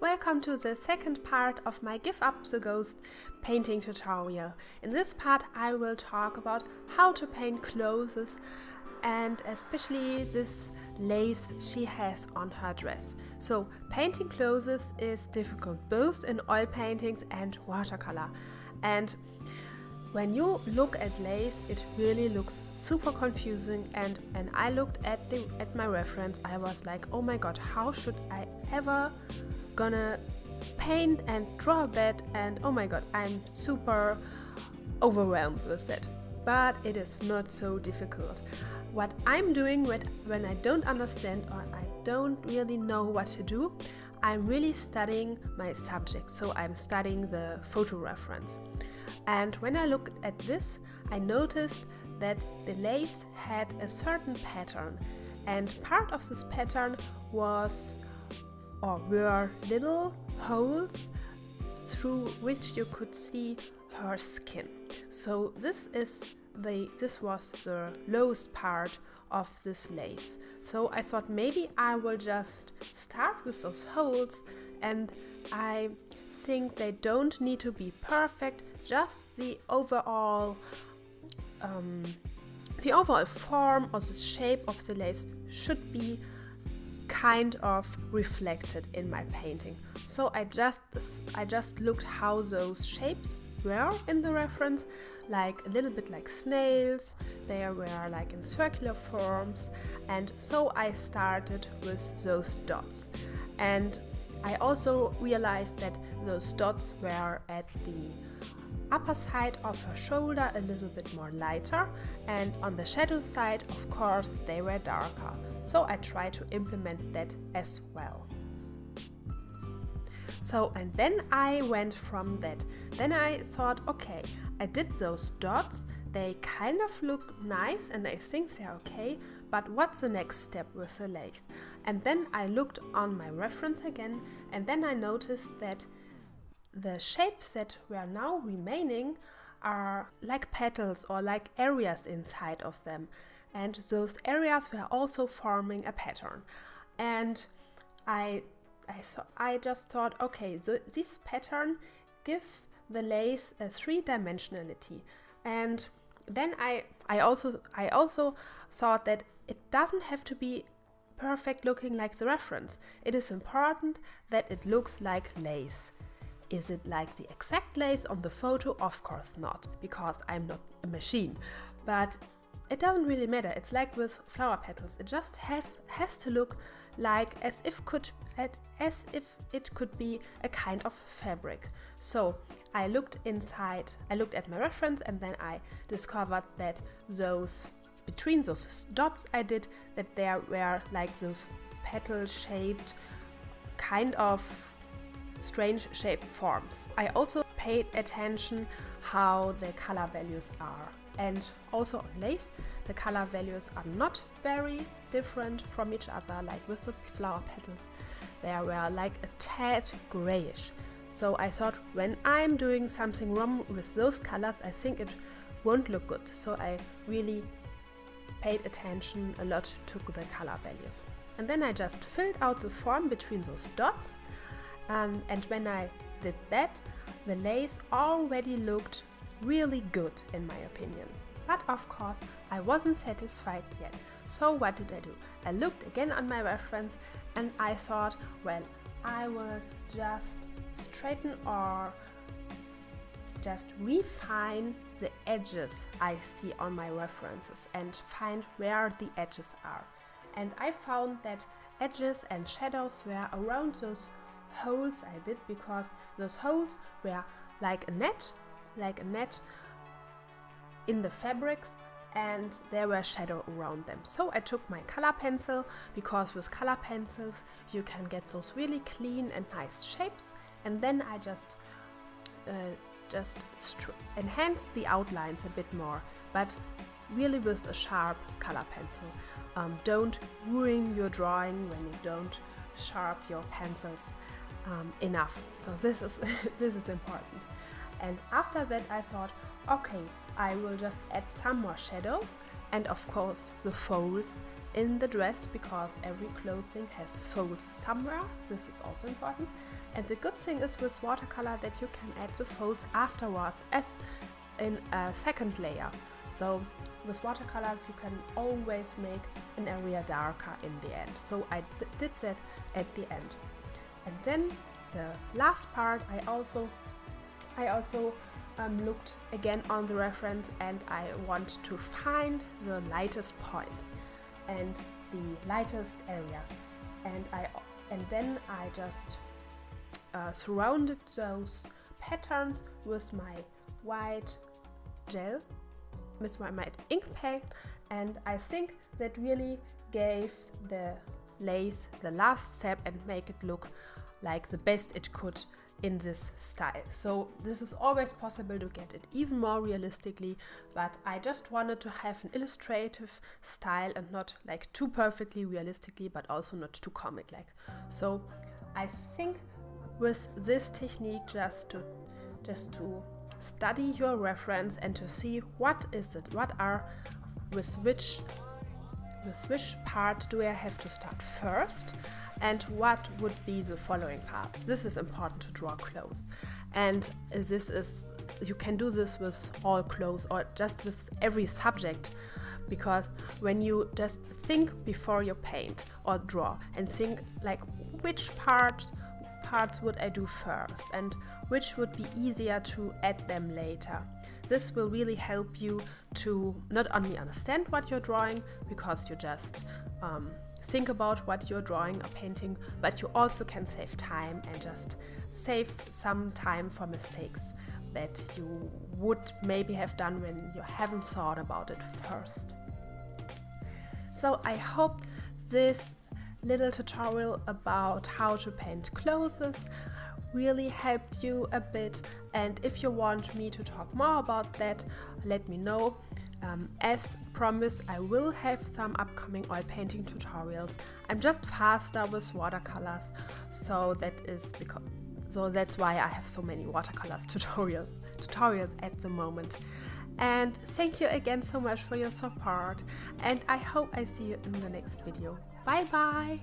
Welcome to the second part of my Give Up the Ghost painting tutorial. In this part I will talk about how to paint clothes and especially this lace she has on her dress. So painting clothes is difficult both in oil paintings and watercolor, and when you look at lace, it really looks super confusing, and when I looked at my reference, I was like, oh my god, how should I ever gonna paint and draw that? And oh my god, I'm super overwhelmed with that. But it is not so difficult. What I'm doing when I don't understand or I don't really know what to do, I'm really studying my subject. So I'm studying the photo reference. And when I looked at this, I noticed that the lace had a certain pattern, and part of this pattern were little holes through which you could see her skin. So this was the lowest part of this lace. So I thought maybe I will just start with those holes, and I think they don't need to be perfect, just the overall form or the shape of the lace should be kind of reflected in my painting. So I just looked how those shapes were in the reference, like a little bit like snails. They were like in circular forms, and so I started with those dots. And I also realized that those dots were at the upper side of her shoulder a little bit more lighter, and on the shadow side, of course, they were darker. So I tried to implement that as well. So, and then I went from that. Then I thought, okay, I did those dots. They kind of look nice and I think they're okay, but what's the next step with the lace? And then I looked on my reference again, and then I noticed that the shapes that were now remaining are like petals or like areas inside of them. And those areas were also forming a pattern. And I just thought, okay, so this pattern give the lace a three-dimensionality. And then I also thought that it doesn't have to be perfect looking like the reference. It is important that it looks like lace. Is it like the exact lace on the photo? Of course not, because I'm not a machine. But it doesn't really matter. It's like with flower petals. It just has to look like as if it could be a kind of fabric. So I looked inside, I looked at my reference, and then I discovered that between those dots I did, that there were like those petal shaped kind of strange shaped forms. I also paid attention how the color values are. And also on lace, the color values are not very different from each other, like with the flower petals. They were like a tad grayish. So I thought, when I'm doing something wrong with those colors, I think it won't look good. So I really paid attention a lot to the color values. And then I just filled out the form between those dots. And when I did that, the lace already looked really good in my opinion. But of course, I wasn't satisfied yet. So what did I do? I looked again on my reference and I thought, well, I will just straighten or just refine the edges I see on my references and find where the edges are. And I found that edges and shadows were around those holes I did, because those holes were like a net in the fabrics, and there were shadow around them. So I took my color pencil, because with color pencils you can get those really clean and nice shapes, and then I just enhanced the outlines a bit more, but really with a sharp color pencil. Don't ruin your drawing when you don't sharp your pencils enough. So this is important. And after that I thought, okay, I will just add some more shadows and of course the folds in the dress, because every clothing has folds somewhere. This is also important. And the good thing is with watercolor that you can add the folds afterwards as in a second layer. So with watercolors you can always make an area darker in the end. So I did that at the end. And then the last part, I also looked again on the reference, and I want to find the lightest points and the lightest areas. And then I just surrounded those patterns with my white gel, with my ink pen, and I think that really gave the lace the last step and make it look like the best it could in this style. So this is always possible to get it even more realistically, but I just wanted to have an illustrative style and not like too perfectly realistically, but also not too comic like. So I think with this technique, just to study your reference and to see what is it, with which part do I have to start first, and what would be the following parts. This is important to draw clothes, and you can do this with all clothes or just with every subject, because when you just think before you paint or draw and think like which parts would I do first and which would be easier to add them later. This will really help you to not only understand what you're drawing, because you just think about what you're drawing or painting, but you also can save time and just save some time for mistakes that you would maybe have done when you haven't thought about it first. So I hope this little tutorial about how to paint clothes really helped you a bit, and if you want me to talk more about that, let me know. As promised, I will have some upcoming oil painting tutorials. I'm just faster with watercolors, so that's why I have so many watercolors tutorials at the moment. And thank you again so much for your support, and I hope I see you in the next video. Bye bye!